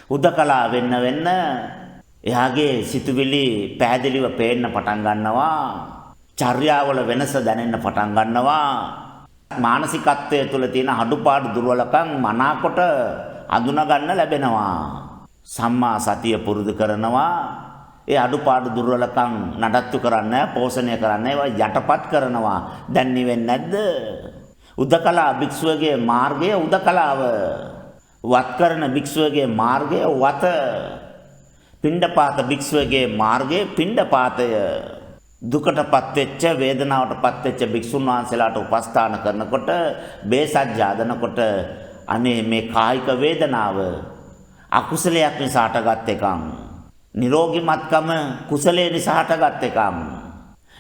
උදකලා වෙන්න එයාගේ සිතුවිලි පැහැදිලිව පේන්න පටන් ගන්නවා. චර්යාවල වෙනස දැනෙන්න පටන් ගන්නවා. මානසිකත්වය තුළ තියෙන අඩුපාඩු දුර්වලකම් මනාකොට අඳුන ගන්න ලැබෙනවා. සම්මා සතිය පුරුදු කරනවා. ඒ අඩුපාඩු දුර්වලකම් නඩත්තු කරන්න, පෝෂණය කරන්න, ඒවා යටපත් කරනවා. දැන් නිවෙන්නේ නැද්ද? උදකලා භික්ෂුවගේ මාර්ගය උදකලාව. වත් කරන භික්ෂුවගේ මාර්ගය වත. පිණ්ඩපාත භික්ෂුවගේ මාර්ගය පිණ්ඩපාතය. දුකටපත් වෙච්ච වේදනාවටපත් වෙච්ච භික්ෂුන් වහන්සේලාට උපස්ථාන කරනකොට බේසජ්ජාදනකොට අනේ මේ කායික වේදනාව අකුසලයක් නිසා හටගත් එකක්. නිරෝගීමත්කම කුසලයේ නිසා හටගත් එකක්.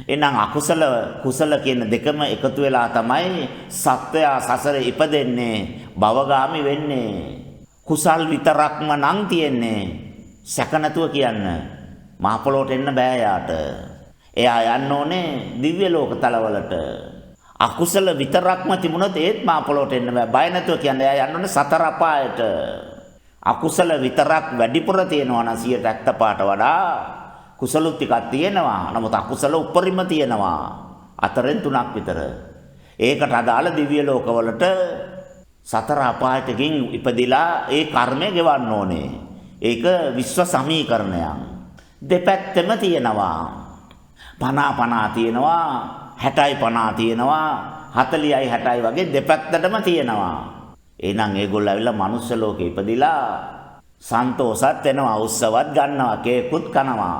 එහෙනම් අකුසල කුසල කියන දෙකම එකතු වෙලා තමයි සත්වයා සසරේ ඉපදෙන්නේ, භවගාමි වෙන්නේ. කුසල් විතරක්ම නම් තියෙන්නේ. සැක නැතුව කියන්න. මහ පොළොවට එන්න බෑ යාට. එයා යන්න ඕනේ දිව්‍ය ලෝක තලවලට. අකුසල විතරක්ම තිබුණොත් ඒත් මහ පොළොවට එන්න බෑ. බය නැතුව කියන්න. එයා යන්න ඕනේ සතර අපායට. අකුසල විතරක් වැඩිපුර තියෙනවා නම් 70%ට වඩා කුසලුත් ටිකක් තියෙනවා. නමුත් අකුසල උඩරිම තියෙනවා. අතරෙන් 3ක් විතර. ඒකට අදාළ දිව්‍ය ලෝකවලට සතර අපායටකින් ඉපදිලා ඒ කර්මය ගෙවන්න ඕනේ. ඒක විශ්ව සමීකරණයක්. දෙපැත්තෙම තියෙනවා. 50 තියෙනවා, 60යි 50 තියෙනවා, 40යි 60යි වගේ දෙපැත්තටම තියෙනවා. එහෙනම් ඒගොල්ලෝ ඇවිල්ලා මනුස්ස ලෝකේ ඉපදිලා සන්තෝෂත් වෙනවා, උත්සවත් ගන්නවා, කේකුත් කනවා.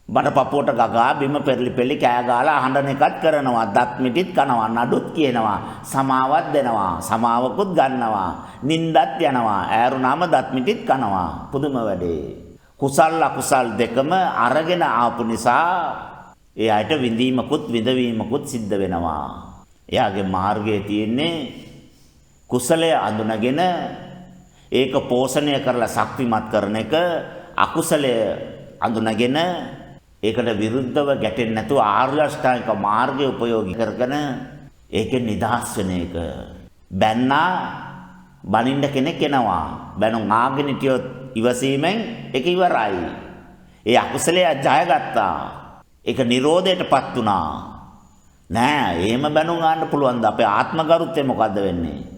බඩ පපුවට ගගා බිම පෙරලි පෙරලි කෑ ගාලා අහඬන එකත් කරනවා, දත් මිටිත් කනවා, නඩුත් කියනවා, සමාවක් දෙනවා, සමාවකුත් ගන්නවා, නින්දත් යනවා, ඈරුණාම දත් මිටිත් කනවා. පුදුම වැඩේ. කුසල් අකුසල් දෙකම අරගෙන ආපු නිසා ඒ අයට විඳීමකුත් විඳවීමකුත් සිද්ධ වෙනවා. එයාගේ මාර්ගයේ තියෙන්නේ කුසලය අඳුනගෙන ඒක පෝෂණය කරලා ශක්තිමත් කරන එක, අකුසලය අඳුනගෙන ඒකට විරුද්ධව ගැටෙන්නේ නැතුව ආර්ය අෂ්ටාංගික මාර්ගය උපයෝගී කරගෙන ඒකෙන් නිදහස් වෙන එක. බැන්නා බනින්න කෙනෙක් එනවා. බැනුම් ආගෙන හිටියොත් ඉවසීමෙන් ඒක ඉවරයි. ඒ අකුසලය ජයගත්තා. ඒක නිරෝධයටපත් වුණා. නෑ, එහෙම බැනුම් ගන්න පුළුවන්ද? අපේ ආත්මගරුත්වය මොකද්ද වෙන්නේ?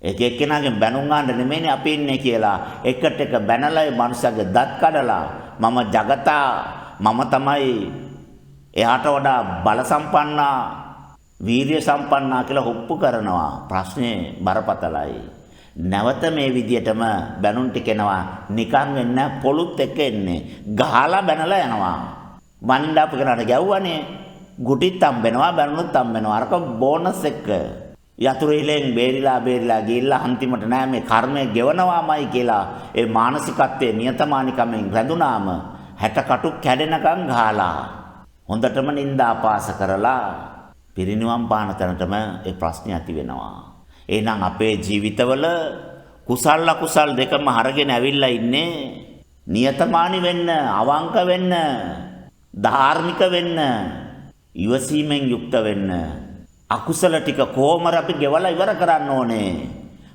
එක එක්කෙනාගෙන් බැනුම් ගන්න නෙමෙයිනේ අපි ඉන්නේ කියලා. එකට එක බැනලා ඒ මනුස්සයාගේ දත් කඩලා මම జగතා, මම තමයි එයාට වඩා බල සම්පන්නා, වීර්ය සම්පන්නා කියලා හොප්පු කරනවා. ප්‍රශ්නේ බරපතලයි. නැවත මේ විදියටම බැනුම් ටිකනවා. නිකන් වෙන්නේ පොළුත් එක්ක එන්නේ. ගහලා බැනලා යනවා. වන්දාපු කෙනාට ගැව්වනේ. ගුටිත් හම්බෙනවා, බැනුනුත් හම්බෙනවා. අරක බෝනස් එක. යතුරු ඉලෙන් බේරිලා ගිහිල්ලා අන්තිමට නෑ මේ කර්මය ගෙවනවාමයි කියලා ඒ මානසිකත්වයේ නියතමානිකමෙන් රැඳුනාම 60 කටු කැඩෙනකම් ගහලා හොඳටම නිന്ദාපාස කරලා පිරිනිවන් පාන තැනටම ඒ ප්‍රශ්නේ ඇති වෙනවා. එහෙනම් අපේ ජීවිතවල කුසල් අකුසල් දෙකම අරගෙන ඇවිල්ලා ඉන්නේ නියතමානි වෙන්න, අවංක වෙන්න, ධාර්මික වෙන්න, ඉවසීමෙන් යුක්ත වෙන්න. අකුසල ටික කොහොමද අපි ගෙවලා ඉවර කරන්න ඕනේ?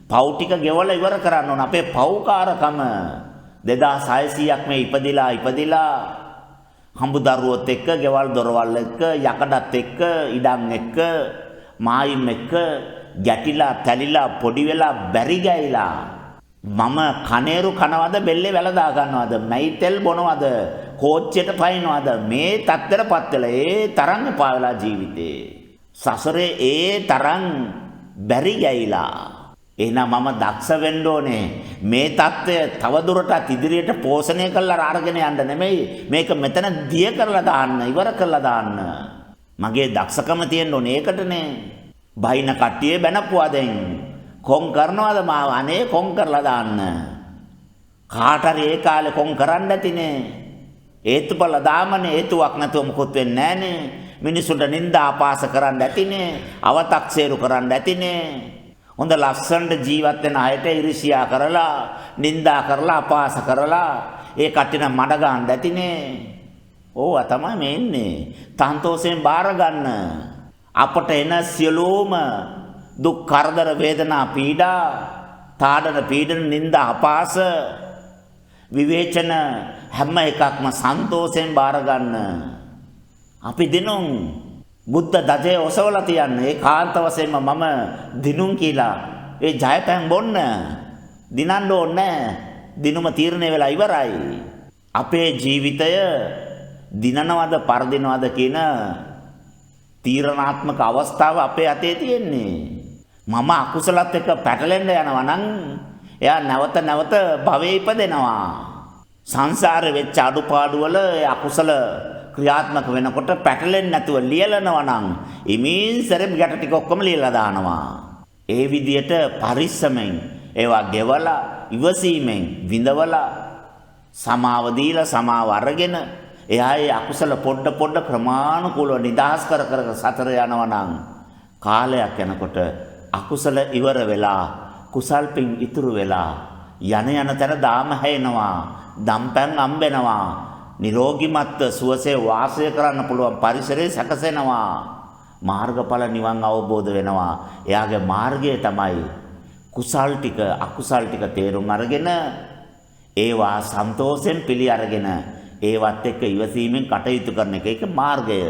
පව් ටික ගෙවලා ඉවර කරන්න ඕනේ. අපේ පව්කාරකම 2600ක් මේ ඉපදිලා හම්බුදරුවොත් එක්ක, ගෙවල් දොරවල් එක්ක, යකඩත් එක්ක, ඉඩම් එක්ක, මායිම් එක්ක ගැටිලා, තැලිලා, පොඩි වෙලා, බැරි ගෑයිලා මම කනේරු කනවද, බෙල්ලේ වැල දා ගන්නවද, මැයි තෙල් බොනවද, කෝච්චියට පයින්නවද? මේ තත්ත්වයටපත් වෙලා ඒ තරම් එපා වෙලා ජීවිතේ සසරේ ඒ තරම් බැරි ගෑයිලා. එහෙනම් මම දක්ෂ වෙන්න ඕනේ. මේ தත්ත්වය තවදුරටත් ඉදිරියට පෝෂණය කරලා අරගෙන යන්න නෙමෙයි. මේක මෙතන දිය කරලා දාන්න, ඉවර කරලා දාන්න. මගේ දක්ෂකම තියෙන්න ඕනේ ඒකටනේ. බයින කට්ටිය බැනපුවා දැන්. කොන් කරනවද මාව? අනේ කොන් කරලා දාන්න. කාට හරි ඒ කාලේ කොන් කරන්න ඇතිනේ. හේතුඵල දාමනේ. හේතුවක් නැතුව මොකොත් වෙන්නේ නැහනේ. මිනිසුන්ට නිନ୍ଦා ආපාස කරන්න ඇතිනේ. අව탁සේරු කරන්න ඇතිනේ. හොඳ ලස්සනට ජීවත් වෙන අයට ඉරිසියා කරලා, නිନ୍ଦා කරලා, අපාස කරලා ඒ කට්ටියන මඩ ගන්න ඇතිනේ. ඕවා තමයි මේ ඉන්නේ. තන්තෝසෙන් බාර ගන්න. අපට එන සියලුම දුක්, කරදර, වේදනා, පීඩා, තාඩන, පීඩන, නිନ୍ଦා, අපාස විවේචන හැම එකක්ම සන්තෝෂයෙන් බාර ගන්න. අපි දිනුම් බුද්ධ දජය ඔසවලා තියන්නේ ඒකාන්ත වශයෙන්ම මම දිනුම් කියලා ඒ ජයපැන් බොන්න දිනන්න ඕනේ. දිනුම තීරණය වෙලා ඉවරයි. අපේ ජීවිතය දිනනවද පරදිනවද කියන තීරණාත්මක අවස්ථාව අපේ අතේ තියෙන්නේ. මම අකුසලත් එක්ක පැටලෙන්න යනවා නම් එයා නැවත නැවත භවයේ ඉපදෙනවා. සංසාරේ වෙච්ච අඩුපාඩු වල අකුසල ක්‍රියාත්මක වෙනකොට පැටලෙන්නේ නැතුව ලියලනවා නම් ඉමින්සරෙම් ගැට ටික ඔක්කොම ලියලා දානවා. ඒ විදියට පරිස්සමෙන් ඒවා ගෙවලා ඉවසීමෙන් විඳවලා සමාව දීලා සමාව අරගෙන එයා ඒ අකුසල පොඩ ක්‍රමානුකූලව නිදහස් කර සතර යනවා නම් කාලයක් යනකොට අකුසල ඉවර වෙලා කුසල් පින් ඉතුරු වෙලා යන තැන දාම හැෙනවා, දම්පැන් අම්බෙනවා, නිරෝගිමත් සුවසේ වාසය කරන්න පුළුවන් පරිසරය සැකසෙනවා, මාර්ගඵල නිවන් අවබෝධ වෙනවා. එයාගේ මාර්ගය තමයි කුසල් ටික අකුසල් ටික තේරුම් අරගෙන ඒවා සන්තෝෂෙන් පිළි අරගෙන ඒවත් එක්ක ඉවසීමෙන් කටයුතු කරන එක. ඒක මාර්ගය.